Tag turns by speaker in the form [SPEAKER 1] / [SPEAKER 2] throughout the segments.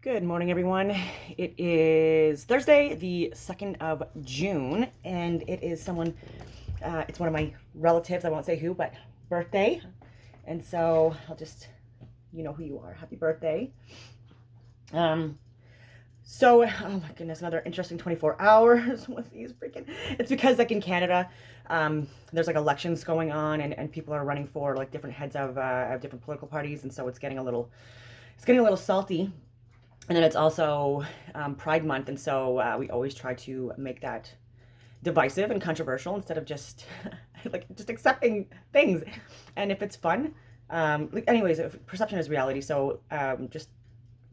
[SPEAKER 1] Good morning, everyone. It is Thursday, the 2nd of June, and it is it's one of my relatives, I won't say who, but birthday. And so I'll just, you know who you are. Happy birthday. Oh my goodness, another interesting 24 hours with these freaking, it's because like in Canada, there's like elections going on and people are running for like different heads of different political parties. And so it's getting a little salty. And then it's also Pride Month, and so we always try to make that divisive and controversial instead of just like just accepting things. And if it's fun, anyways, perception is reality. So just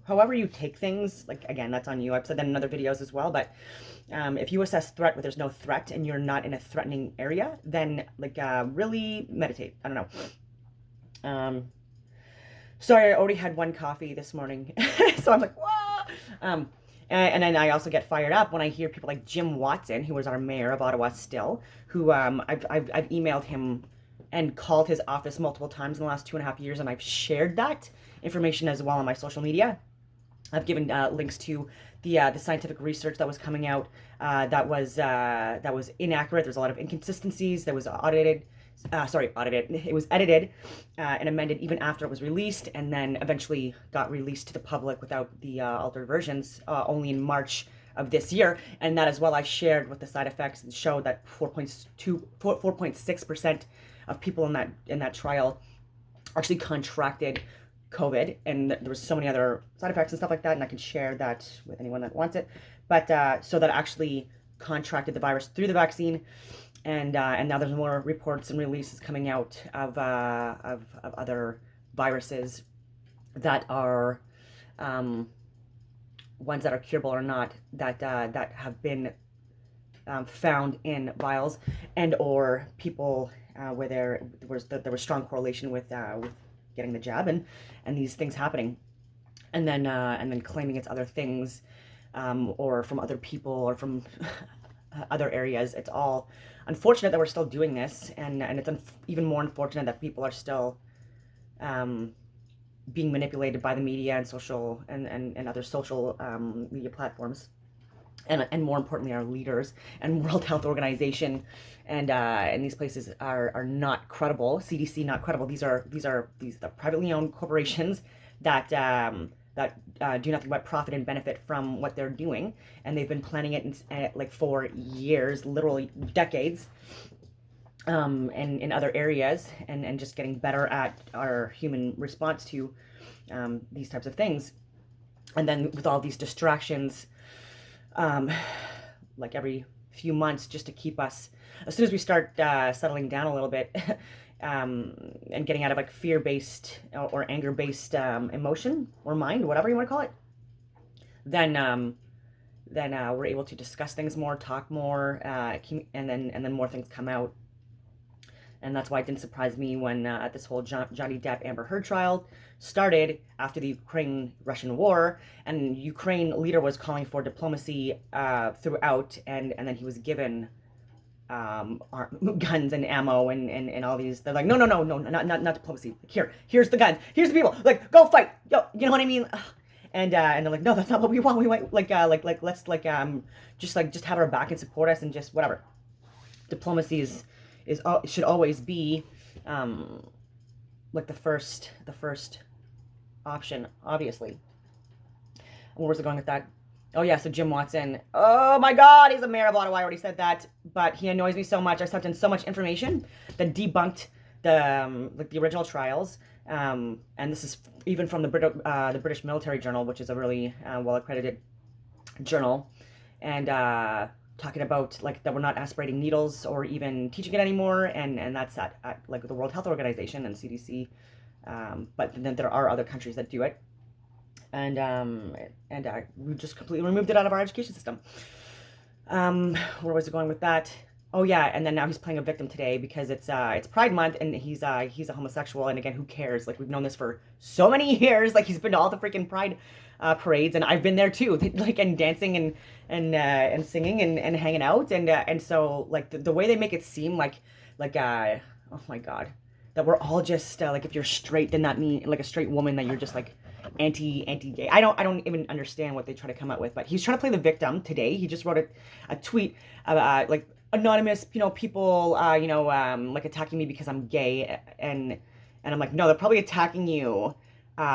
[SPEAKER 1] however you take things, like again, that's on you. I've said that in other videos as well. But if you assess threat where there's no threat and you're not in a threatening area, then like really meditate. I don't know. Sorry, I already had one coffee this morning, so I'm like, whoa. And then I also get fired up when I hear people like Jim Watson, who was our mayor of Ottawa still, who I've emailed him and called his office multiple times in the last 2.5 years, and I've shared that information as well on my social media. I've given links to the scientific research that was coming out that was inaccurate. There's a lot of inconsistencies. That was audited. It was edited and amended even after it was released, and then eventually got released to the public without the altered versions only in March of this year. And that as well, I shared with the side effects and showed that 4.6% of people in that trial actually contracted COVID, and there was so many other side effects and stuff like that, and I can share that with anyone that wants it. But so that actually contracted the virus through the vaccine, and now there's more reports and releases coming out of other viruses that are ones that are curable or not, that have been found in vials and or people where there was strong correlation with getting the jab and these things happening, and then claiming it's other things or from other people or from other areas. It's all unfortunate that we're still doing this, and it's even more unfortunate that people are still being manipulated by the media and social and other social media platforms, and more importantly our leaders and World Health Organization and these places are not credible. CDC not credible. These are the privately owned corporations that do nothing but profit and benefit from what they're doing, and they've been planning it like for years, literally decades, in other areas, and just getting better at our human response to these types of things. And then with all these distractions, like every few months, just to keep us, as soon as we start settling down a little bit, and getting out of like fear-based or anger-based emotion or mind, whatever you want to call it, then we're able to discuss things more, talk more, and then more things come out. And that's why it didn't surprise me when this whole Johnny Depp Amber Heard trial started after the Ukraine-Russian war, and Ukraine leader was calling for diplomacy throughout, and then he was given guns and ammo and all these. They're like, no, not diplomacy. Here's the guns. Here's the people. Like, go fight. Yo, you know what I mean? And they're like, no, that's not what we want. We want like let's just have our back and support us and just whatever. Diplomacy should always be like the first option, obviously. Where was it going with that? Oh yeah, so Jim Watson. Oh my God, he's a mayor of Ottawa. I already said that, but he annoys me so much. I sent in so much information that debunked the original trials, and this is even from the British Military Journal, which is a really well accredited journal, and talking about like that we're not aspirating needles or even teaching it anymore, and that's at like the World Health Organization and CDC, but then there are other countries that do it, and we just completely removed it out of our education system. Where was it going with that? Oh yeah, and then now he's playing a victim today because it's Pride Month, and he's a homosexual, and again, who cares? Like, we've known this for so many years. Like, he's been to all the freaking Pride parades, and I've been there too, like, and dancing and singing and hanging out, and so like the way they make it seem like oh my God, that we're all just like, if you're straight, then that mean like a straight woman, that you're just like anti-gay. I don't even understand what they try to come up with, but he's trying to play the victim today. He just wrote a tweet about like anonymous, people, like attacking me because I'm gay, and I'm like, no, they're probably attacking you.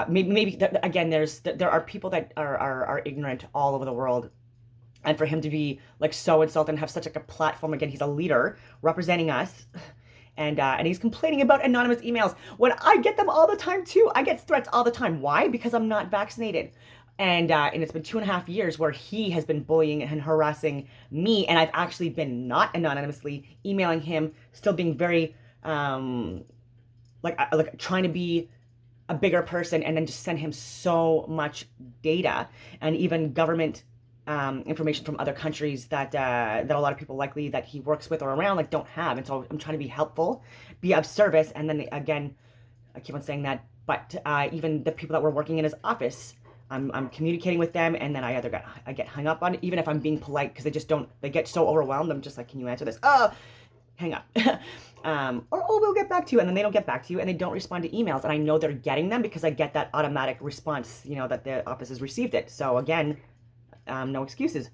[SPEAKER 1] Maybe again, there are people that are ignorant all over the world, and for him to be like so insulted and have such like a platform, again, he's a leader representing us. And he's complaining about anonymous emails when I get them all the time too. I get threats all the time. Why? Because I'm not vaccinated. And it's been 2.5 years where he has been bullying and harassing me, and I've actually been not anonymously emailing him, still being very like trying to be a bigger person, and then just send him so much data and even government information from other countries that a lot of people likely that he works with or around like don't have. And so I'm trying to be helpful, be of service, and then again, I keep on saying that, but even the people that were working in his office, I'm communicating with them, and then I get hung up on it, even if I'm being polite, because they get so overwhelmed. I'm just like, can you answer this? Oh, hang up. Or, oh, we'll get back to you. And then they don't get back to you, and they don't respond to emails. And I know they're getting them because I get that automatic response, that the office has received it. So again, no excuses.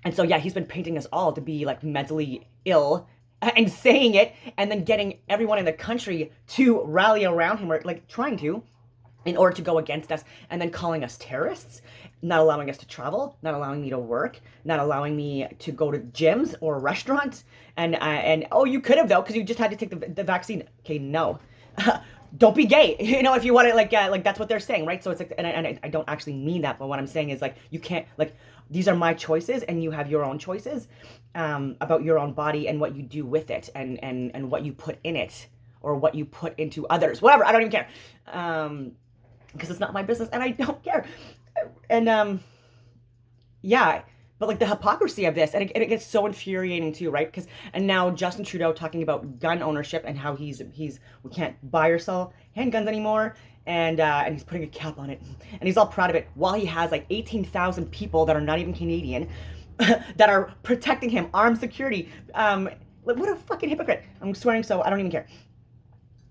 [SPEAKER 1] And so, yeah, he's been painting us all to be like mentally ill and saying it, and then getting everyone in the country to rally around him, or like trying to, in order to go against us, and then calling us terrorists, not allowing us to travel, not allowing me to work, not allowing me to go to gyms or restaurants. And oh, you could have though, because you just had to take the vaccine. Okay, no. Don't be gay, if you want to, like that's what they're saying, right? So it's like, and I don't actually mean that, but what I'm saying is like, you can't, like, these are my choices, and you have your own choices about your own body and what you do with it, and what you put in it, or what you put into others, whatever. I don't even care, because it's not my business, and I don't care. And yeah. But like the hypocrisy of this, and it gets so infuriating too, right? And now Justin Trudeau talking about gun ownership and how we can't buy or sell handguns anymore, and he's putting a cap on it, and he's all proud of it, while he has like 18,000 people that are not even Canadian that are protecting him, armed security. Like, what a fucking hypocrite! I'm swearing, so I don't even care.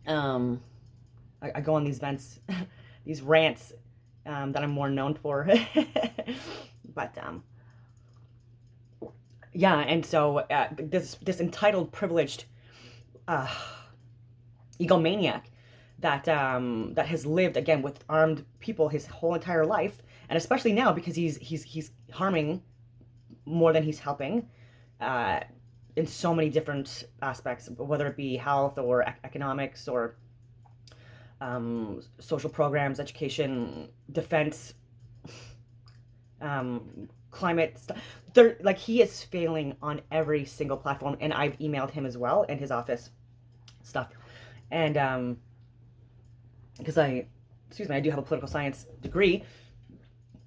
[SPEAKER 1] I go on these vents, these rants that I'm more known for, but yeah, and so this entitled, privileged egomaniac that has lived again with armed people his whole entire life, and especially now because he's harming more than he's helping in so many different aspects, whether it be health or economics or social programs, education, defense, climate stuff. Like, he is failing on every single platform, and I've emailed him as well, and his office stuff. And because I do have a political science degree,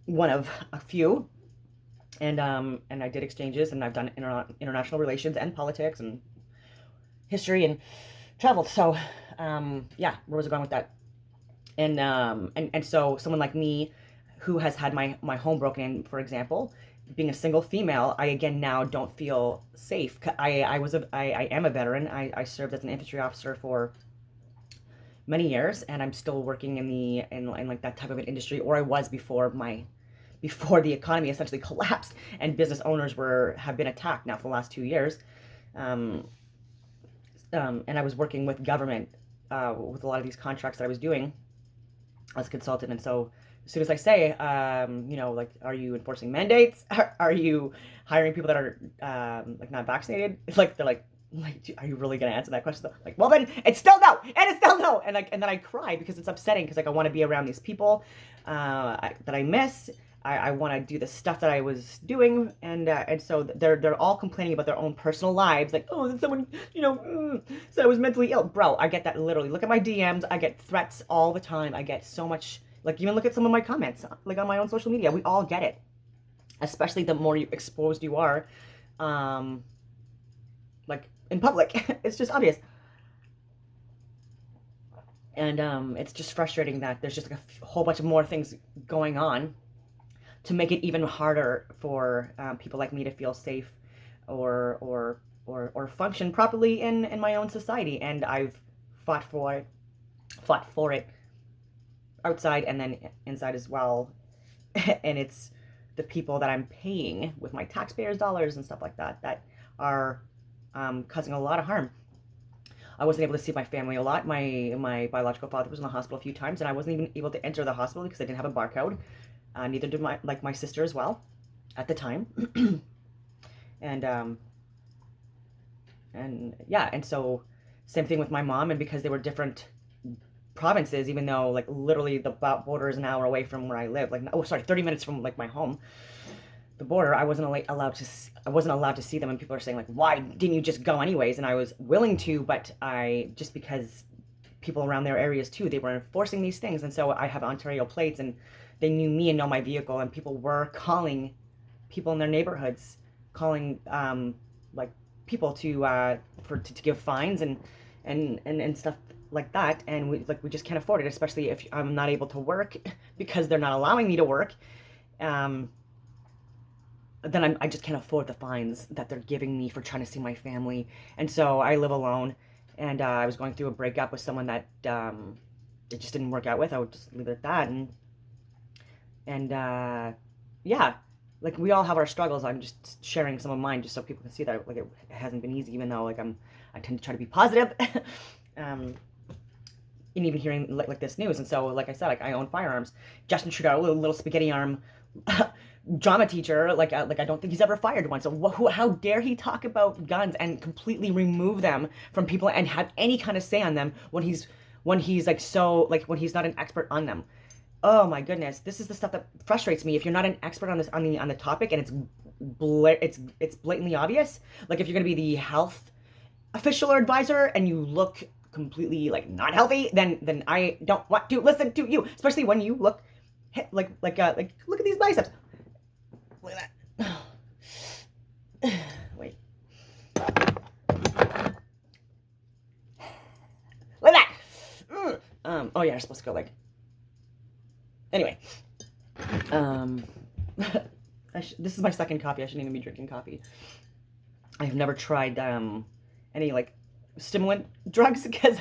[SPEAKER 1] one of a few, and I did exchanges, and I've done international relations and politics and history and traveled. So yeah, where was I going with that? And so someone like me, who has had my home broken in, for example, being a single female, I again now don't feel safe. I am a veteran. I served as an infantry officer for many years, and I'm still working in like that type of an industry, or I was before the economy essentially collapsed and business owners have been attacked now for the last 2 years. And I was working with government with a lot of these contracts that I was doing as a consultant. And so as soon as I say, like, are you enforcing mandates? Are you hiring people that are like not vaccinated? Like, they're like, are you really gonna answer that question? Like, well, then it's still no, and it's still no, and then I cry because it's upsetting, because like I want to be around these people that I miss. I want to do the stuff that I was doing, and so they're all complaining about their own personal lives, like, oh, someone said I was mentally ill. Bro, I get that literally. Look at my DMs. I get threats all the time. I get so much. Like, even look at some of my comments, like on my own social media. We all get it, especially the more exposed you are, like in public. It's just obvious. And it's just frustrating that there's just like a whole bunch of more things going on to make it even harder for people like me to feel safe or function properly in my own society. And I've fought for it outside and then inside as well. And it's the people that I'm paying with my taxpayers' dollars and stuff like that that are causing a lot of harm. I wasn't able to see my family a lot. My biological father was in the hospital a few times, and I wasn't even able to enter the hospital because I didn't have a barcode. Neither did my sister as well, at the time. and yeah, and so same thing with my mom, and because they were different provinces, even though like literally the border is an hour away from where I live, like 30 minutes from like my home, the border, I wasn't allowed to see them, and people are saying like, why didn't you just go anyways? And I was willing to, but I just because people around their areas too, they were enforcing these things, and so I have Ontario plates, and they knew me and know my vehicle, and people were calling people in their neighborhoods, calling like people to give fines and stuff like that, and we just can't afford it, especially if I'm not able to work because they're not allowing me to work. Then I just can't afford the fines that they're giving me for trying to see my family. And so I live alone, and I was going through a breakup with someone that it just didn't work out with. I would just leave it at that. And yeah, like we all have our struggles. I'm just sharing some of mine just so people can see that like it hasn't been easy, even though like I tend to try to be positive. And even hearing like this news. And so, like I said, like I own firearms. Justin Trudeau, little spaghetti arm drama teacher, like I don't think he's ever fired one. So how dare he talk about guns and completely remove them from people and have any kind of say on them when he's like when he's not an expert on them. Oh my goodness, this is the stuff that frustrates me. If you're not an expert on this on the topic, and it's blatantly obvious, like if you're gonna be the health official or advisor and you look completely like not healthy, then I don't want to listen to you, especially when you look like look at these biceps. Look at that. Wait. Look at that. Oh yeah, I'm supposed to go like. Anyway. This is my second coffee. I shouldn't even be drinking coffee. I have never tried any like stimulant drugs because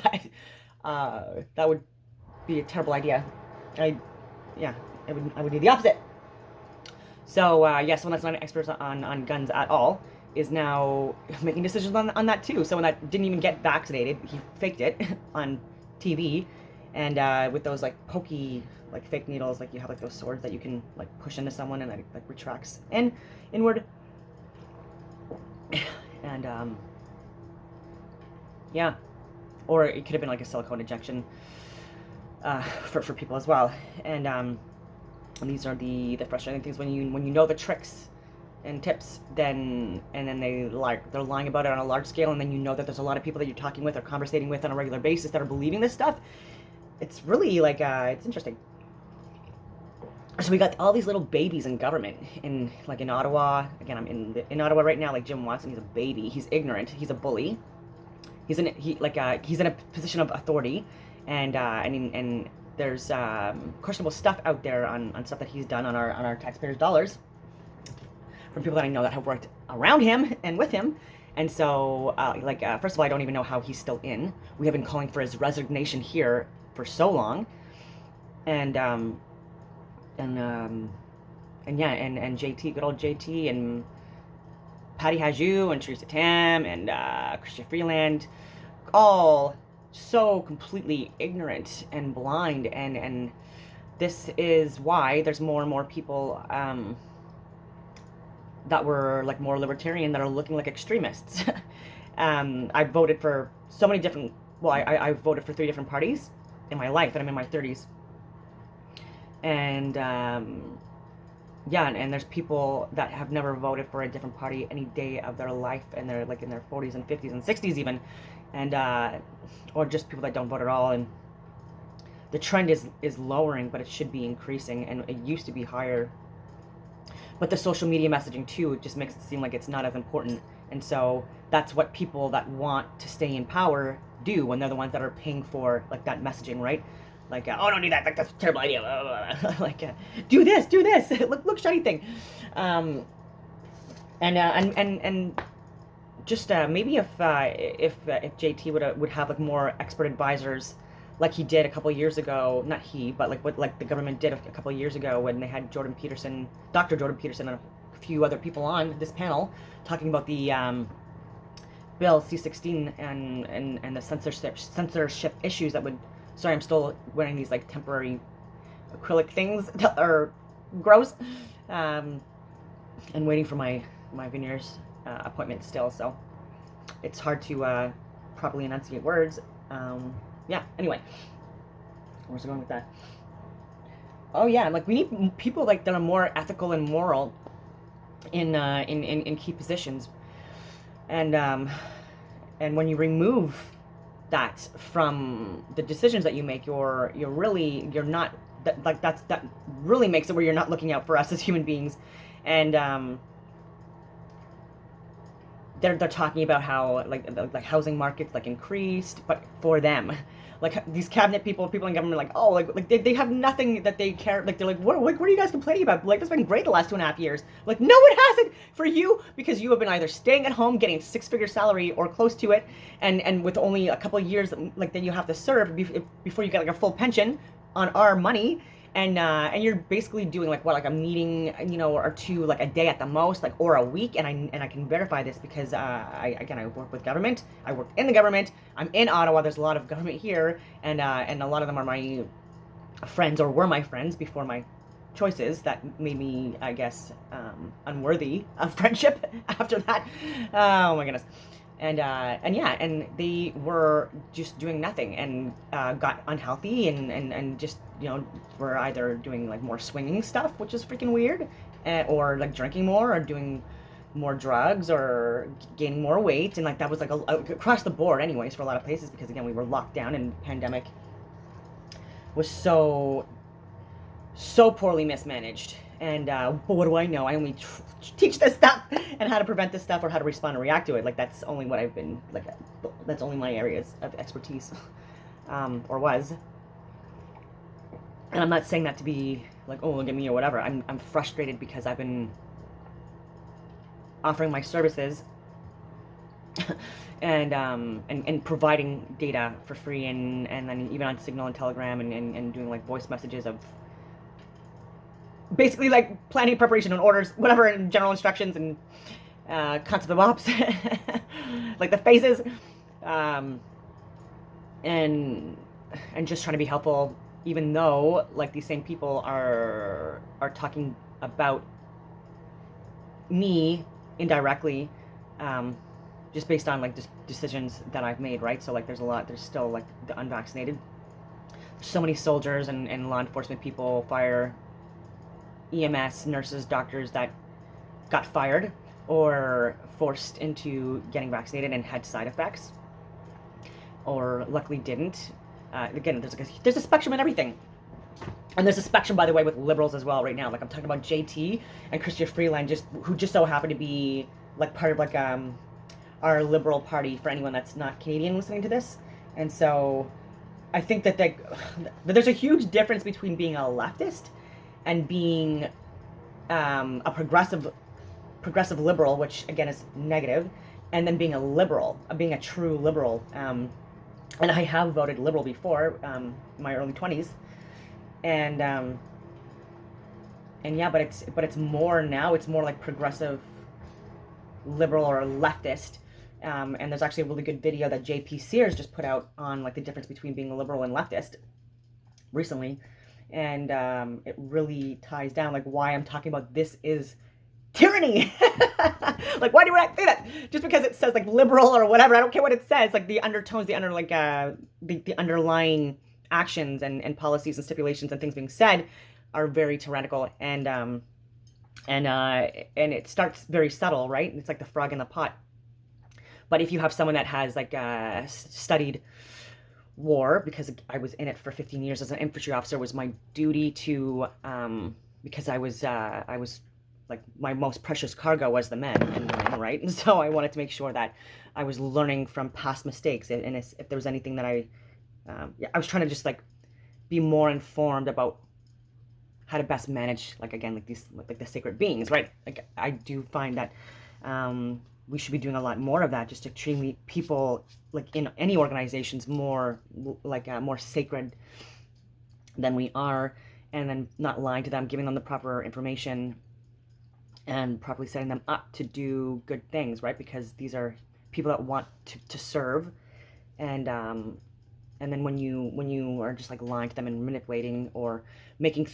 [SPEAKER 1] that would be a terrible idea. I would do the opposite. So yeah, someone that's not an expert on guns at all is now making decisions on that too. Someone that didn't even get vaccinated, he faked it on TV, and with those like pokey like fake needles, like you have like those swords that you can like push into someone and it like retracts inward. And yeah, or it could have been like a silicone injection for people as well. And these are the frustrating things when you know the tricks and tips, then they're lying about it on a large scale, and then you know that there's a lot of people that you're talking with or conversating with on a regular basis that are believing this stuff. It's really like it's interesting. So we got all these little babies in government in Ottawa. Again, I'm in Ottawa right now. Like Jim Watson, he's a baby. He's ignorant. He's a bully. He's in a position of authority, and there's questionable stuff out there on stuff that he's done on our taxpayers' dollars from people that I know that have worked around him and with him. And so, first of all, I don't even know how he's still in. We have been calling for his resignation here for so long, and JT, good old JT, and Patty Hajou, and Teresa Tam, and Christian Freeland, all so completely ignorant and blind, and this is why there's more and more people that were like more libertarian that are looking like extremists. I voted for so many different, I voted for 3 different parties in my life, and I'm in my 30s. And yeah, and there's people that have never voted for a different party any day of their life, and they're like in their 40s and 50s and 60s even, and or just people that don't vote at all. And the trend is lowering, but it should be increasing, and it used to be higher. But the social media messaging too, it just makes it seem like it's not as important. And so that's what people that want to stay in power do when they're the ones that are paying for like that messaging, right? Like, oh, don't do that. Like, that's a terrible idea. Like, do this. look, shiny thing. And just maybe if JT would have like more expert advisors like he did a couple of years ago. Not he, but like what like the government did a couple of years ago when they had Dr. Jordan Peterson, and a few other people on this panel talking about the bill C-16 and the censorship issues that would. Sorry, I'm still wearing these like temporary acrylic things that are gross, and waiting for my veneers appointment still, so it's hard to properly enunciate words. Yeah, anyway, where's it going with that? Oh yeah, like we need people like that are more ethical and moral in key positions, and when you remove that from the decisions that you make, you're not that really makes it where you're not looking out for us as human beings. And they're talking about how like housing markets like increased, but for them, like these cabinet people in government, like, oh, like they have nothing that they care. Like they're like, what are you guys complaining about? Like, it's been great the last 2.5 years. Like, no, it hasn't for you, because you have been either staying at home getting a 6-figure salary or close to it, and with only a couple of years like that you have to serve before you get like a full pension on our money. And you're basically doing like a meeting, or two, like a day at the most, like, or a week. And I can verify this because I work with government. I work in the government. I'm in Ottawa. There's a lot of government here, and a lot of them are my friends, or were my friends before my choices that made me, I guess, unworthy of friendship after that. Oh my goodness. And yeah, and they were just doing nothing, and got unhealthy, and just, were either doing like more swinging stuff, which is freaking weird, or like drinking more, or doing more drugs, or gaining more weight. And like that was like across the board anyways for a lot of places, because again, we were locked down, and the pandemic was so poorly mismanaged. And but what do I know? I only teach this stuff and how to prevent this stuff, or how to respond and react to it. Like, that's only what I've been, like, that's only my areas of expertise, or was. And I'm not saying that to be like, oh, look at me or whatever. I'm frustrated because I've been offering my services and providing data for free, and then even on Signal and Telegram, and doing like voice messages of basically like planning, preparation, and orders, whatever, and general instructions, and concept of ops, like the phases, and just trying to be helpful, even though like these same people are talking about me indirectly, just based on like decisions that I've made, right? So like there's still like the unvaccinated, so many soldiers and law enforcement people, fire, EMS, nurses, doctors that got fired or forced into getting vaccinated and had side effects, or luckily didn't. Again, there's a spectrum in everything. And there's a spectrum, by the way, with liberals as well right now. Like, I'm talking about JT and Chrystia Freeland, who just so happen to be like part of like our Liberal Party, for anyone that's not Canadian listening to this. And so I think that there's a huge difference between being a leftist and being a progressive liberal, which again is negative, and then being a liberal, being a true liberal. And I have voted liberal before, in my early 20s, and yeah, but it's more now. It's more like progressive liberal or leftist. And there's actually a really good video that JP Sears just put out on like the difference between being a liberal and leftist recently. And it really ties down like why I'm talking about this is tyranny. Like, why do I say that? Just because it says like liberal or whatever, I don't care what it says. Like the undertones, the underlying actions and policies and stipulations and things being said are very tyrannical, and it starts very subtle, right? It's like the frog in the pot. But if you have someone that has like studied war, because I was in it for 15 years as an infantry officer, was my duty to, because I was like, my most precious cargo was the men and women, right? And so I wanted to make sure that I was learning from past mistakes, and if there was anything that I was trying to just like be more informed about how to best manage, like, again, like these, like the sacred beings, right? Like, I do find that we should be doing a lot more of that, just to treat people, like in any organizations, more like more sacred than we are, and then not lying to them, giving them the proper information, and properly setting them up to do good things, right? Because these are people that want to serve, and then when you are just like lying to them and manipulating, or making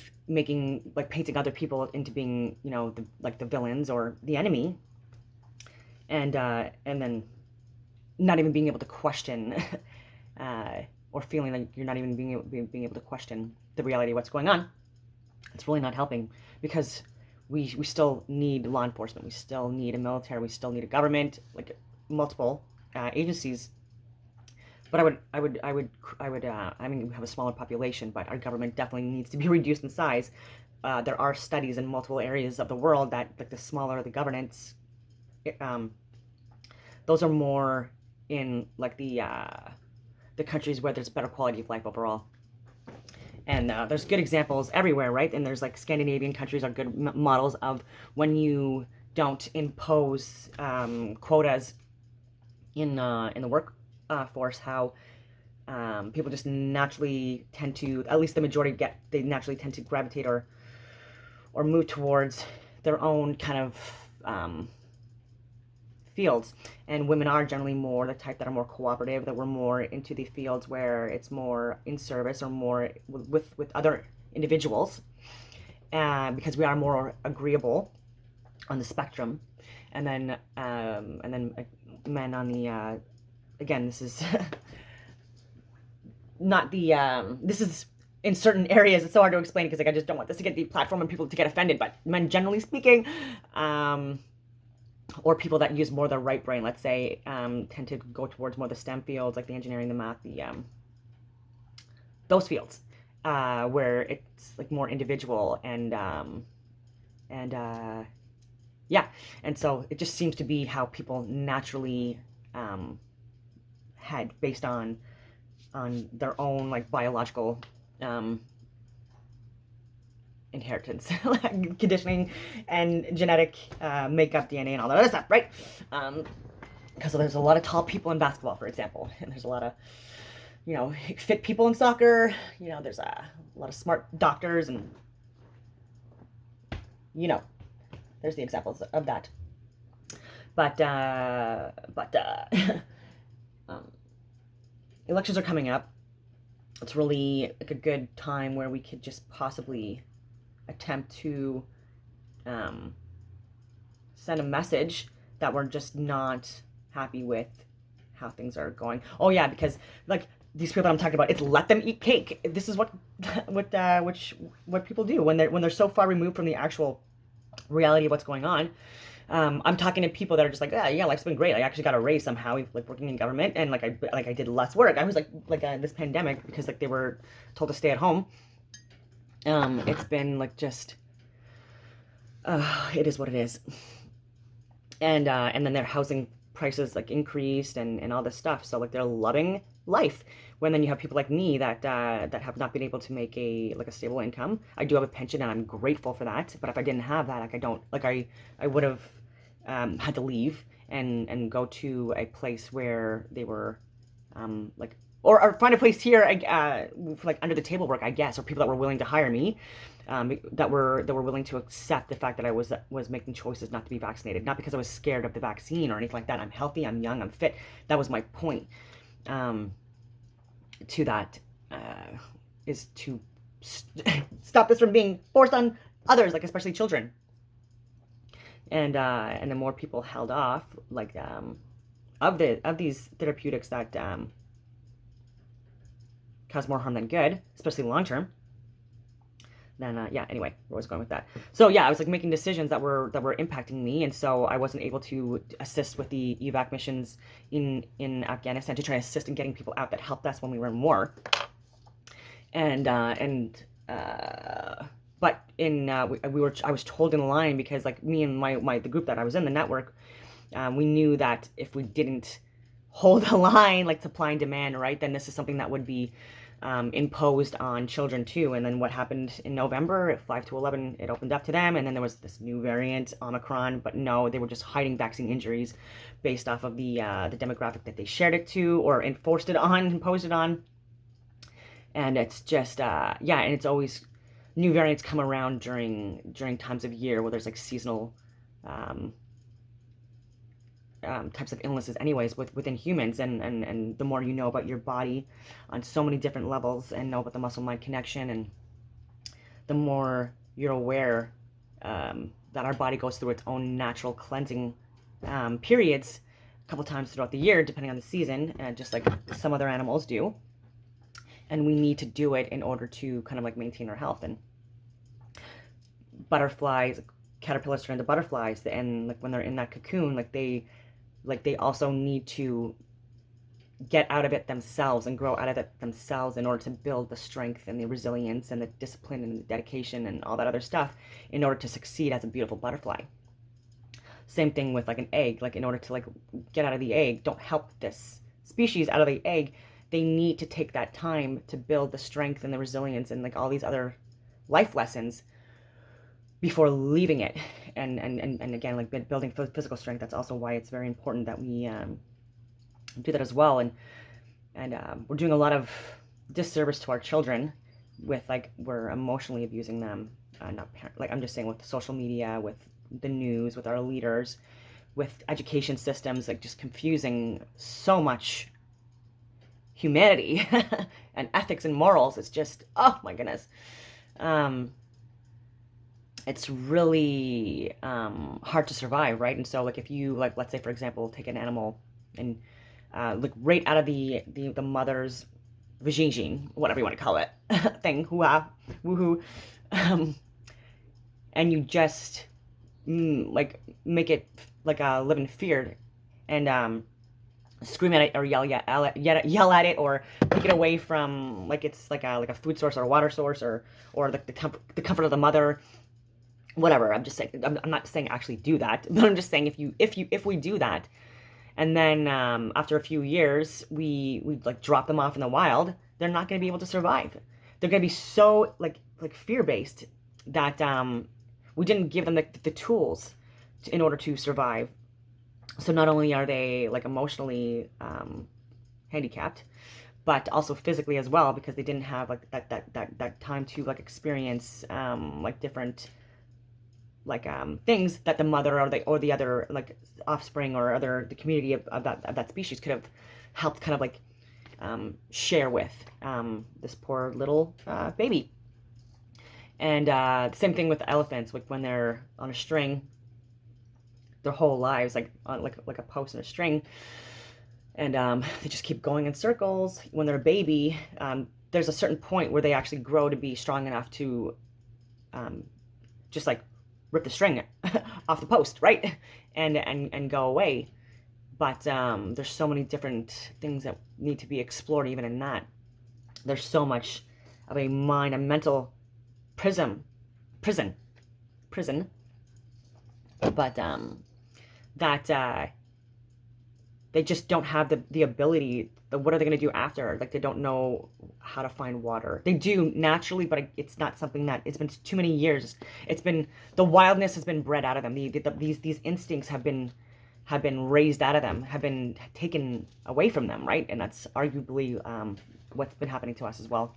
[SPEAKER 1] like painting other people into being, you know, the villains or the enemy, and then not even being able to question, or feeling like you're not even being able to question the reality of what's going on, it's really not helping, because we still need law enforcement, we still need a military, we still need a government, like multiple agencies. But I mean, we have a smaller population, but our government definitely needs to be reduced in size. There are studies in multiple areas of the world that, like, the smaller the governance, those are more in like the countries where there's better quality of life overall. And there's good examples everywhere, right? And there's like Scandinavian countries are good models of when you don't impose quotas in the workforce, how people just naturally tend to, at least the majority they naturally tend to gravitate or move towards their own kind of fields. And women are generally more the type that are more cooperative, that we're more into the fields where it's more in service or more with other individuals, because we are more agreeable on the spectrum. And then men on the again, this is not the this is in certain areas, it's so hard to explain because, like, I just don't want this to get the platform and people to get offended, but men generally speaking, or people that use more the right brain, let's say, tend to go towards more the STEM fields, like the engineering, the math, the those fields, where it's like more individual and yeah, and so it just seems to be how people naturally head based on their own, like, biological inheritance, conditioning, and genetic makeup, DNA, and all that other stuff, right? Because there's a lot of tall people in basketball, for example, and there's a lot of, you know, fit people in soccer. You know, there's a lot of smart doctors, and, you know, there's the examples of that. But elections are coming up. It's really like a good time where we could just possibly attempt to send a message that we're just not happy with how things are going. Oh yeah, because, like, these people that I'm talking about, it's let them eat cake. This is what people do when they're so far removed from the actual reality of what's going on. I'm talking to people that are just like, yeah, life's been great. I actually got a raise somehow, like, working in government, and like I did less work. I was like this pandemic, because, like, they were told to stay at home. It's been like just, it is what it is. And then their housing prices, like, increased, and all this stuff. So, like, they're loving life. When then you have people like me that have not been able to make a stable income. I do have a pension, and I'm grateful for that. But if I didn't have that, like, I would have had to leave and go to a place where they were like, or find a place here, like, under the table work, I guess, or people that were willing to hire me, that were willing to accept the fact that I was making choices not to be vaccinated, not because I was scared of the vaccine or anything like that. I'm healthy, I'm young, I'm fit. That was my point. To that is to stop this from being forced on others, like, especially children. And the more people held off, like, of these therapeutics that cause more harm than good, especially long term, then yeah, anyway, where was I going with that? So yeah, I was, like, making decisions that were impacting me, and so I wasn't able to assist with the evac missions in Afghanistan, to try to assist in getting people out that helped us when we were in war. But I was told in line, because, like, me and the group that I was in, the network, we knew that if we didn't hold the line, like, supply and demand, right, then this is something that would be imposed on children too. And then what happened in November at 5 to 11, it opened up to them. And then there was this new variant, Omicron, but no, they were just hiding vaccine injuries based off of the demographic that they shared it to or imposed it on. And it's just, yeah, and it's always, new variants come around during times of year where there's like seasonal types of illnesses anyways within humans, and the more you know about your body on so many different levels and know about the muscle-mind connection, and the more you're aware that our body goes through its own natural cleansing periods a couple times throughout the year, depending on the season, just like some other animals do. And we need to do it in order to kind of like maintain our health. And butterflies, caterpillars turn into butterflies, and like when they're in that cocoon, like they also need to get out of it themselves and grow out of it themselves in order to build the strength and the resilience and the discipline and the dedication and all that other stuff in order to succeed as a beautiful butterfly. Same thing with like an egg. Like in order to like get out of the egg, don't help this species out of the egg, they need to take that time to build the strength and the resilience and like all these other life lessons before leaving it. And again, like building physical strength, that's also why it's very important that we do that as well. And we're doing a lot of disservice to our children with like, we're emotionally abusing them. Like I'm just saying, with social media, with the news, with our leaders, with education systems, like just confusing so much humanity and ethics and morals. It's just, oh my goodness. It's really hard to survive, right? And so like if you, like, let's say for example, take an animal and like right out of the mother's vagine, whatever you want to call it, thing, woohoo, and you just like make it like live in fear and scream at it or yell at it or take it away from like it's like a food source or a water source or the comfort of the mother, whatever. I'm just saying, I'm not saying actually do that, but I'm just saying if we do that, and then after a few years we like drop them off in the wild, they're not going to be able to survive. They're going to be so like fear-based that we didn't give them the tools in order to survive. So not only are they like emotionally handicapped, but also physically as well, because they didn't have like that time to like experience like different like things that the mother or the other like offspring or the community of that species could have helped kind of like share with this poor little baby. And the same thing with elephants, like when they're on a string their whole lives, like on like a post and a string, and they just keep going in circles. When they're a baby, there's a certain point where they actually grow to be strong enough to just like rip the string off the post, right? And go away. But there's so many different things that need to be explored even in that. There's so much of a mind, a mental prison. But that they just don't have the ability. What are they going to do after? Like, they don't know how to find water. They do naturally, but it's not something that, it's been too many years. It's been, the wildness has been bred out of them. These instincts have been raised out of them, have been taken away from them, right? And that's arguably what's been happening to us as well.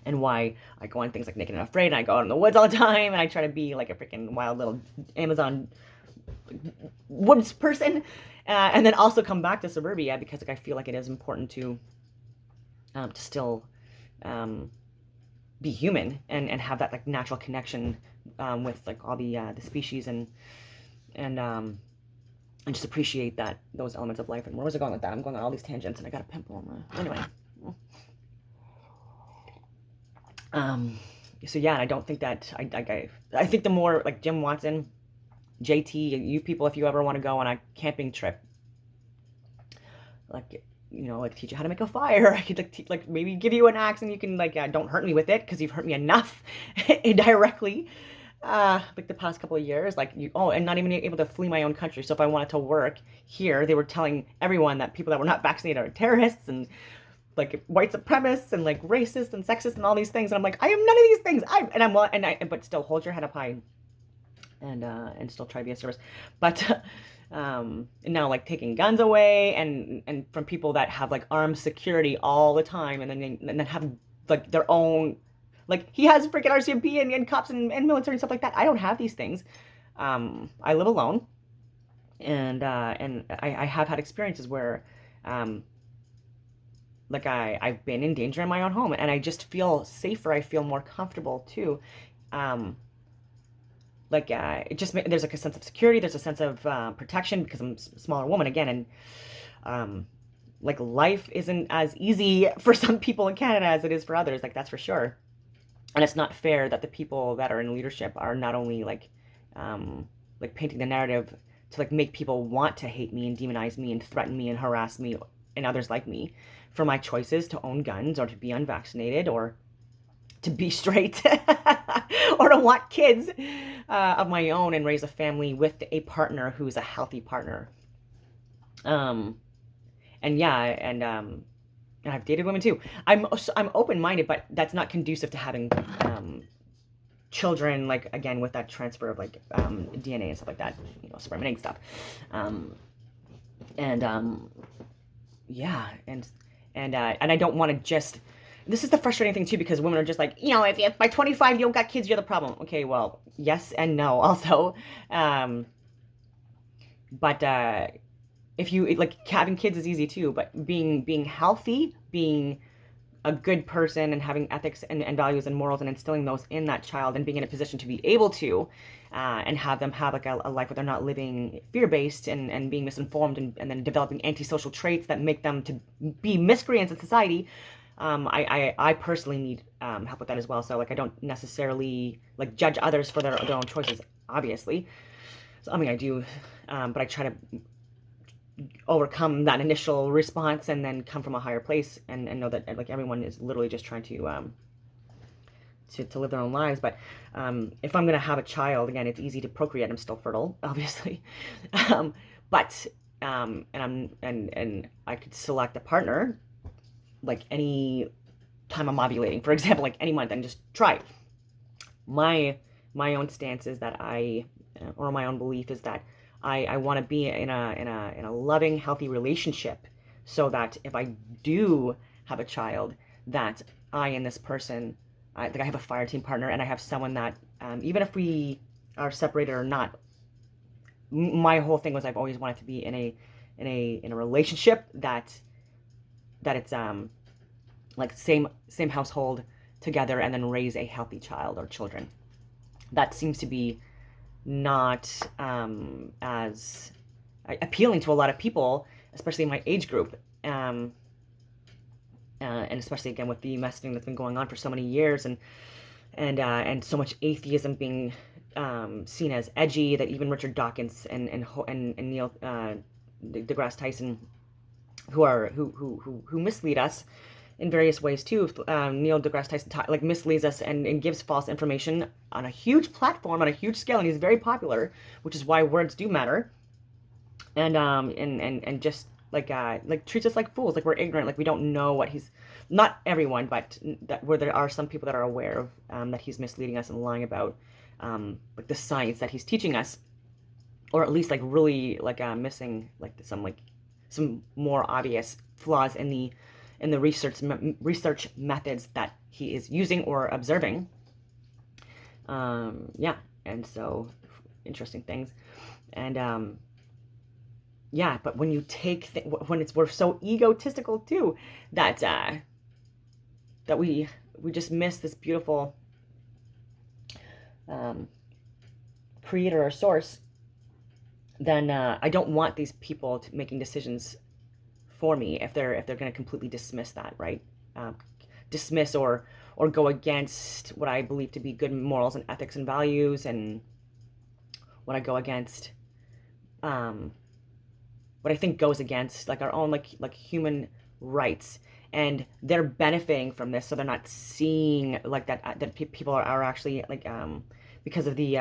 [SPEAKER 1] And why I go on things like Naked and Afraid, and I go out in the woods all the time, and I try to be like a freaking wild little Amazon woods person, and then also come back to suburbia, because like I feel like it is important to still be human and have that like natural connection with like all the species and just appreciate those elements of life. And where was I going with that? I'm going on all these tangents, and I got a pimple on my, anyway. So yeah, and I don't think that I think the more like Jim Watson, JT, you people, if you ever want to go on a camping trip, like, you know, like teach you how to make a fire. I could like maybe give you an axe and you can like don't hurt me with it, because you've hurt me enough indirectly. Like the past couple of years, like and not even able to flee my own country. So if I wanted to work here, they were telling everyone that people that were not vaccinated are terrorists, and like white supremacists and like racist and sexist and all these things. And I'm like, I am none of these things. But still hold your head up high and still try to be a service. But now like taking guns away and from people that have like armed security all the time, and then have like their own, like he has freaking RCMP and cops and military and stuff like that. I don't have these things. I live alone, and I have had experiences where like I've been in danger in my own home, and I just feel safer. I feel more comfortable too. It just there's like a sense of security. There's a sense of protection because I'm a smaller woman again, and like life isn't as easy for some people in Canada as it is for others. Like that's for sure. And it's not fair that the people that are in leadership are not only like painting the narrative to like make people want to hate me and demonize me and threaten me and harass me and others like me for my choices to own guns or to be unvaccinated or to be straight or to want kids of my own and raise a family with a partner who's a healthy partner. And I've dated women too. I'm open-minded, but that's not conducive to having children, like again with that transfer of like DNA and stuff like that, sperm and egg stuff. And I don't want to just. This is the frustrating thing too, because women are just like, if by 25 you don't got kids, you're the problem. Okay, well, yes and no also. But if you like, having kids is easy too, but being healthy, being a good person and having ethics and values and morals and instilling those in that child and being in a position to be able to and have them have like a life where they're not living fear-based and being misinformed and then developing antisocial traits that make them to be miscreants in society. I personally need help with that as well. So like I don't necessarily like judge others for their own choices, obviously. So I mean I do, but I try to overcome that initial response and then come from a higher place and know that like everyone is literally just trying to live their own lives. But if I'm gonna have a child, again, it's easy to procreate. I'm still fertile, obviously, and I could select a partner like any time I'm ovulating, for example, like any month, and just try. My own stance is that or my own belief is that I want to be in a loving, healthy relationship, so that if I do have a child, that I and this person, I have a fire team partner, and I have someone that even if we are separated or not, my whole thing was I've always wanted to be in a relationship that it's like same household together, and then raise a healthy child or children. That seems to be not as appealing to a lot of people, especially in my age group, and especially again with the messaging that's been going on for so many years, and so much atheism being seen as edgy, that even Richard Dawkins and Neil deGrasse Tyson, who mislead us in various ways too. Neil deGrasse Tyson misleads us and gives false information on a huge platform, on a huge scale, and he's very popular, which is why words do matter. And just like treats us like fools, like we're ignorant, like we don't know what he's. Not everyone, but where there are some people that are aware of that he's misleading us and lying about like the science that he's teaching us, or at least like really missing like some more obvious flaws in the research methods that he is using or observing. And so interesting things. And but when you take we're so egotistical too, that we just miss this beautiful creator or source, then I don't want these people making decisions for me if they're going to completely dismiss that, right? Dismiss or go against what I believe to be good morals and ethics and values, and what I go against, what I think goes against like our own like human rights, and they're benefiting from this, so they're not seeing like that people are actually like because of the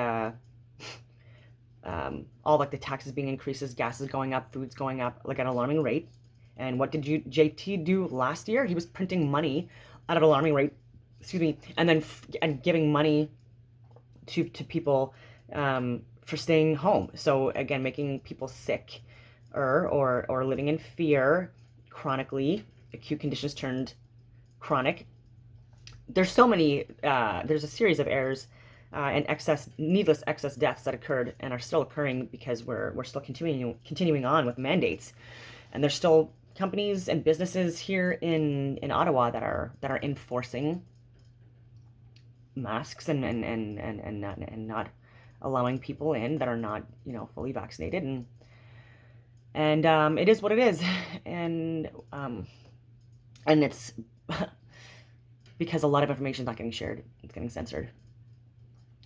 [SPEAKER 1] all like the taxes being increases, gas is going up, food's going up like at an alarming rate. And what did JT do last year? He was printing money at an alarming rate, excuse me, and then and giving money to people for staying home. So again, making people sick or living in fear chronically, acute conditions turned chronic. There's so many, there's a series of errors and needless excess deaths that occurred and are still occurring because we're still continuing on with mandates. And there's still companies and businesses here in Ottawa that are enforcing masks and not allowing people in that are not, you know, fully vaccinated. And it is what it is. And it's because a lot of information is not getting shared. It's getting censored.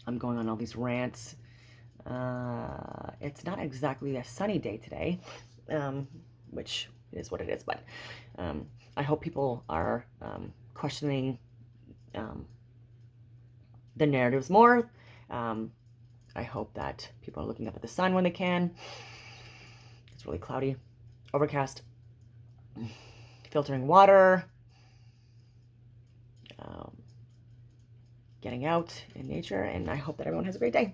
[SPEAKER 1] I'm going on all these rants. It's not exactly a sunny day today, which is what it is. But I hope people are questioning the narratives more. I hope that people are looking up at the sun when they can. It's really cloudy, overcast, filtering water, getting out in nature, and I hope that everyone has a great day.